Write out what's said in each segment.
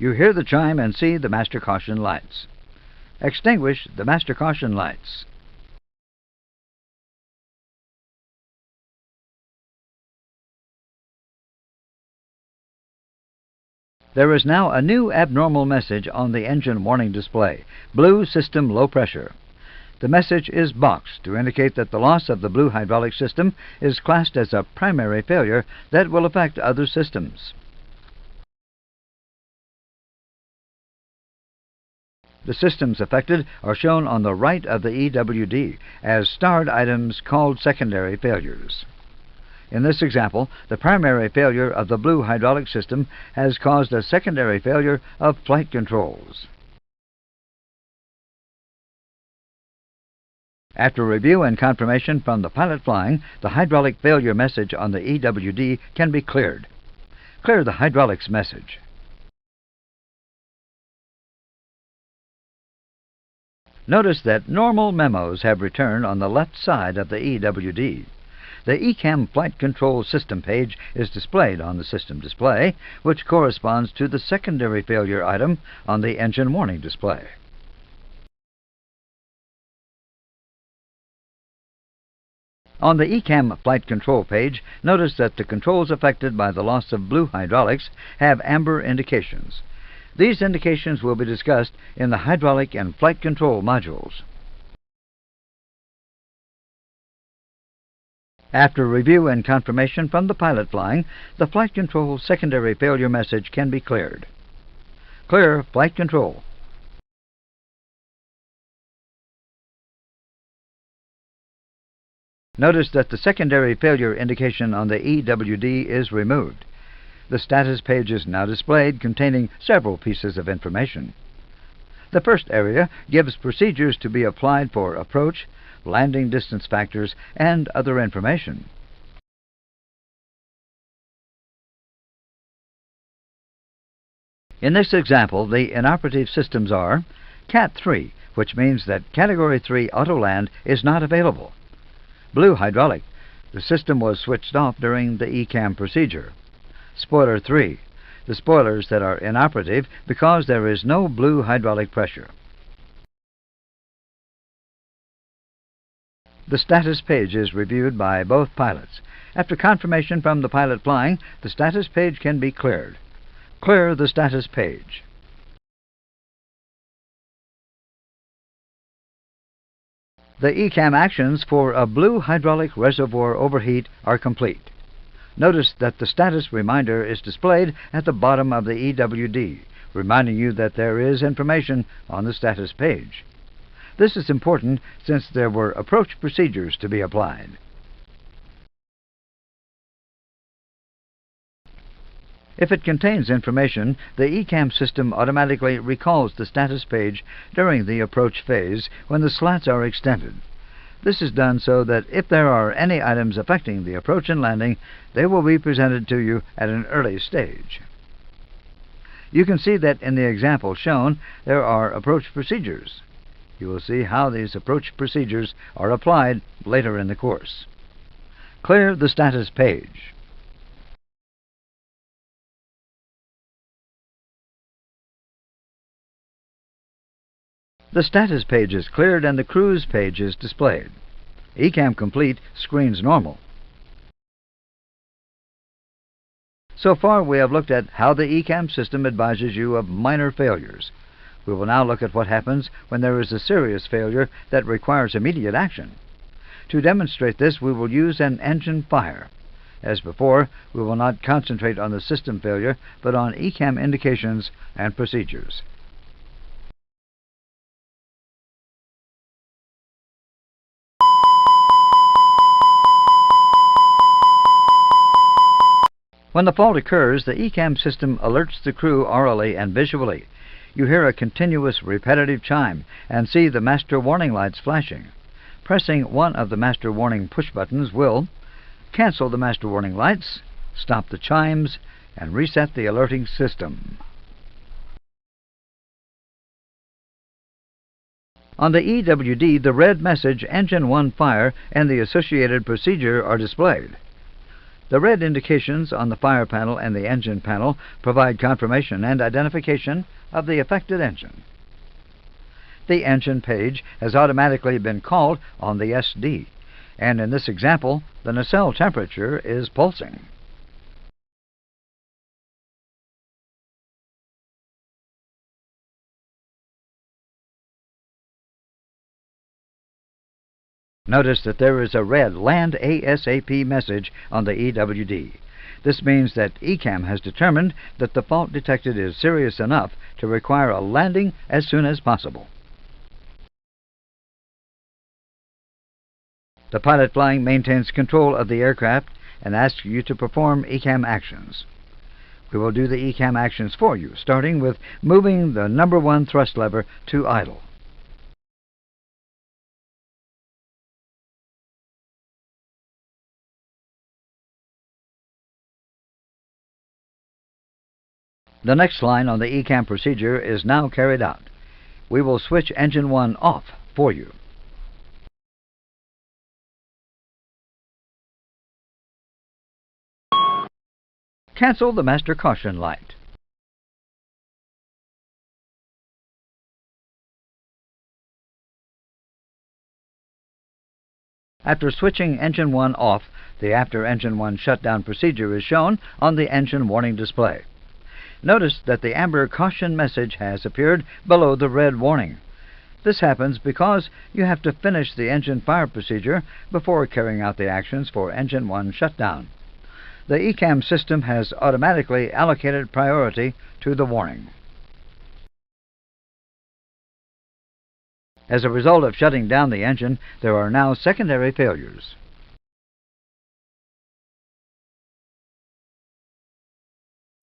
You hear the chime and see the master caution lights. Extinguish the master caution lights. There is now a new abnormal message on the engine warning display: blue system low pressure. The message is boxed to indicate that the loss of the blue hydraulic system is classed as a primary failure that will affect other systems. The systems affected are shown on the right of the EWD as starred items called secondary failures. In this example, the primary failure of the blue hydraulic system has caused a secondary failure of flight controls. After review and confirmation from the pilot flying, the hydraulic failure message on the EWD can be cleared. Clear the hydraulics message. Notice that normal memos have returned on the left side of the EWD. The ECAM Flight Control System page is displayed on the system display, which corresponds to the secondary failure item on the engine warning display. On the ECAM Flight Control page, notice that the controls affected by the loss of blue hydraulics have amber indications. These indications will be discussed in the hydraulic and flight control modules. After review and confirmation from the pilot flying, the flight control secondary failure message can be cleared. Clear flight control. Notice that the secondary failure indication on the EWD is removed. The status page is now displayed, containing several pieces of information. The first area gives procedures to be applied for approach, landing distance factors, and other information. In this example, the inoperative systems are Cat 3, which means that Category 3 auto land is not available. Blue hydraulic, the system was switched off during the ECAM procedure. Spoiler 3, the spoilers that are inoperative because there is no blue hydraulic pressure. The status page is reviewed by both pilots. After confirmation from the pilot flying, the status page can be cleared. Clear the status page. The ECAM actions for a blue hydraulic reservoir overheat are complete. Notice that the status reminder is displayed at the bottom of the EWD, reminding you that there is information on the status page. This is important since there were approach procedures to be applied. If it contains information, the ECAM system automatically recalls the status page during the approach phase when the slats are extended. This is done so that if there are any items affecting the approach and landing, they will be presented to you at an early stage. You can see that in the example shown, there are approach procedures. You will see how these approach procedures are applied later in the course. Clear the status page. The status page is cleared and the cruise page is displayed. ECAM complete screens normal. So far we have looked at how the ECAM system advises you of minor failures. We will now look at what happens when there is a serious failure that requires immediate action. To demonstrate this, we will use an engine fire. As before, we will not concentrate on the system failure, but on ECAM indications and procedures. When the fault occurs, the ECAM system alerts the crew orally and visually. You hear a continuous repetitive chime and see the master warning lights flashing. Pressing one of the master warning push buttons will cancel the master warning lights, stop the chimes, and reset the alerting system. On the EWD, the red message Engine 1 Fire and the associated procedure are displayed. The red indications on the fire panel and the engine panel provide confirmation and identification of the affected engine. The engine page has automatically been called on the SD, and in this example, the nacelle temperature is pulsing. Notice that there is a red Land ASAP message on the EWD. This means that ECAM has determined that the fault detected is serious enough to require a landing as soon as possible. The pilot flying maintains control of the aircraft and asks you to perform ECAM actions. We will do the ECAM actions for you, starting with moving the number 1 thrust lever to idle. The next line on the ECAM procedure is now carried out. We will switch engine 1 off for you. Cancel the master caution light. After switching engine 1 off, the after engine 1 shutdown procedure is shown on the engine warning display. Notice that the amber caution message has appeared below the red warning. This happens because you have to finish the engine fire procedure before carrying out the actions for engine 1 shutdown. The ECAM system has automatically allocated priority to the warning. As a result of shutting down the engine, there are now secondary failures.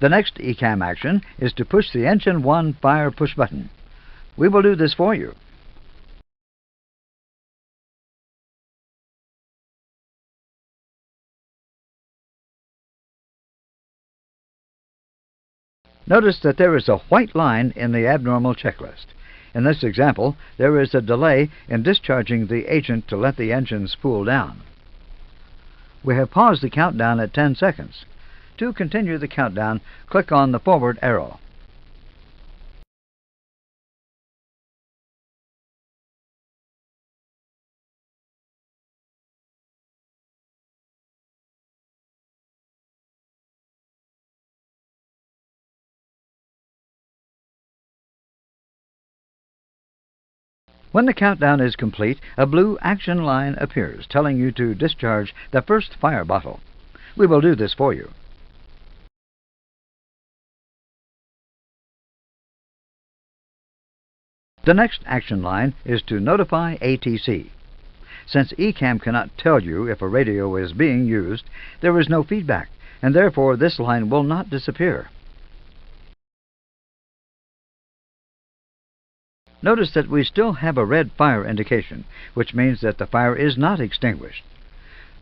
The next ECAM action is to push the engine 1 fire push button. We will do this for you. Notice that there is a white line in the abnormal checklist. In this example, there is a delay in discharging the agent to let the engine spool down. We have paused the countdown at 10 seconds. To continue the countdown, click on the forward arrow. When the countdown is complete, a blue action line appears telling you to discharge the first fire bottle. We will do this for you. The next action line is to notify ATC. Since ECAM cannot tell you if a radio is being used, there is no feedback, and therefore this line will not disappear. Notice that we still have a red fire indication, which means that the fire is not extinguished.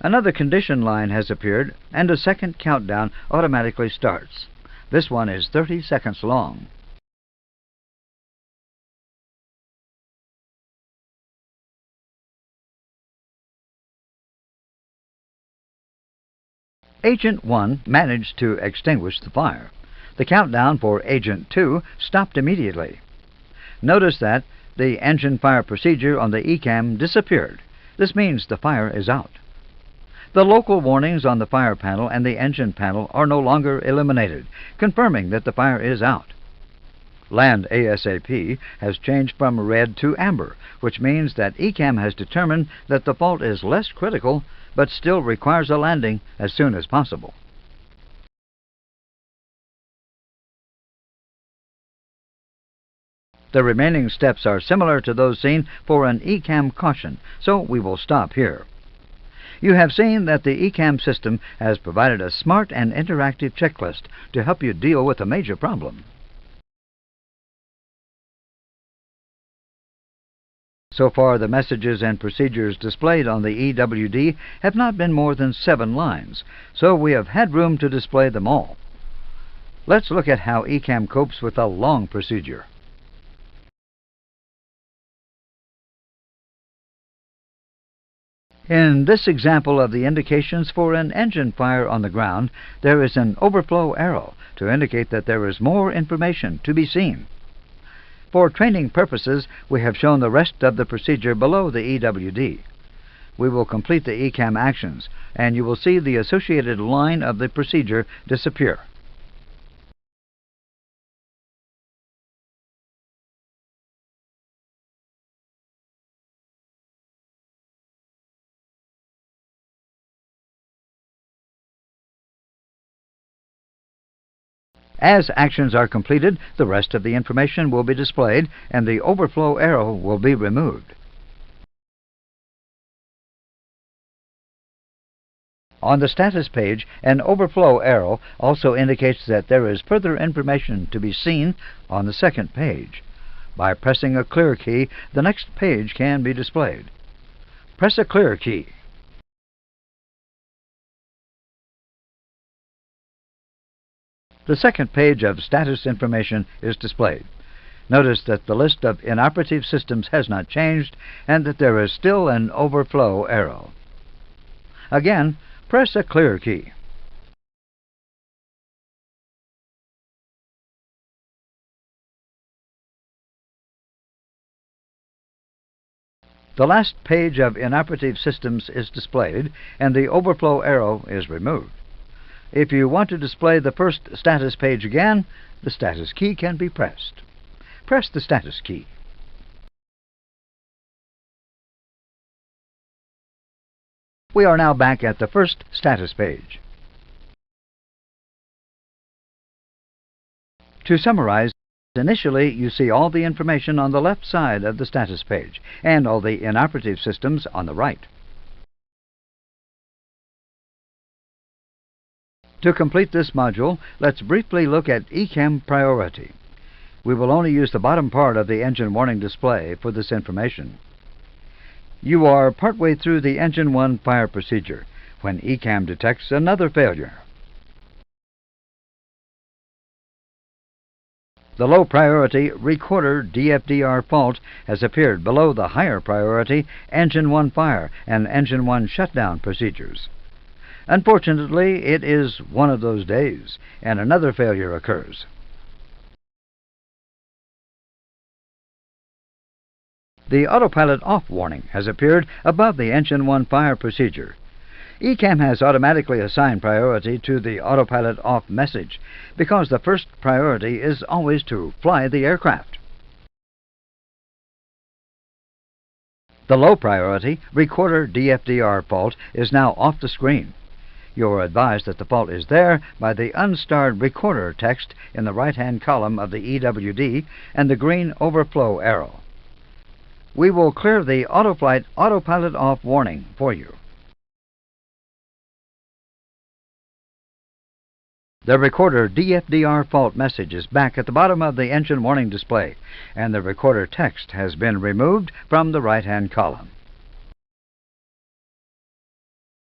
Another condition line has appeared, and a second countdown automatically starts. This one is 30 seconds long. Agent 1 managed to extinguish the fire. The countdown for Agent 2 stopped immediately. Notice that the engine fire procedure on the ECAM disappeared. This means the fire is out. The local warnings on the fire panel and the engine panel are no longer illuminated, confirming that the fire is out. Land ASAP has changed from red to amber, which means that ECAM has determined that the fault is less critical, but still requires a landing as soon as possible. The remaining steps are similar to those seen for an ECAM caution, so we will stop here. You have seen that the ECAM system has provided a smart and interactive checklist to help you deal with a major problem. So far, the messages and procedures displayed on the EWD have not been more than 7 lines, so we have had room to display them all. Let's look at how ECAM copes with a long procedure. In this example of the indications for an engine fire on the ground, there is an overflow arrow to indicate that there is more information to be seen. For training purposes, we have shown the rest of the procedure below the EWD. We will complete the ECAM actions, and you will see the associated line of the procedure disappear. As actions are completed, the rest of the information will be displayed and the overflow arrow will be removed. On the status page, an overflow arrow also indicates that there is further information to be seen on the second page. By pressing a clear key, the next page can be displayed. Press a clear key. The second page of status information is displayed. Notice that the list of inoperative systems has not changed and that there is still an overflow arrow. Again, press a clear key. The last page of inoperative systems is displayed and the overflow arrow is removed. If you want to display the first status page again, the status key can be pressed. Press the status key. We are now back at the first status page. To summarize, initially you see all the information on the left side of the status page and all the inoperative systems on the right. To complete this module, let's briefly look at ECAM priority. We will only use the bottom part of the engine warning display for this information. You are partway through the Engine 1 fire procedure when ECAM detects another failure. The low priority recorder DFDR fault has appeared below the higher priority Engine 1 fire and Engine 1 shutdown procedures. Unfortunately, it is one of those days, and another failure occurs. The autopilot off warning has appeared above the Engine 1 fire procedure. ECAM has automatically assigned priority to the autopilot off message because the first priority is always to fly the aircraft. The low priority recorder DFDR fault is now off the screen. You are advised that the fault is there by the unstarred recorder text in the right-hand column of the EWD and the green overflow arrow. We will clear the autoflight autopilot off warning for you. The recorder DFDR fault message is back at the bottom of the engine warning display, and the recorder text has been removed from the right-hand column.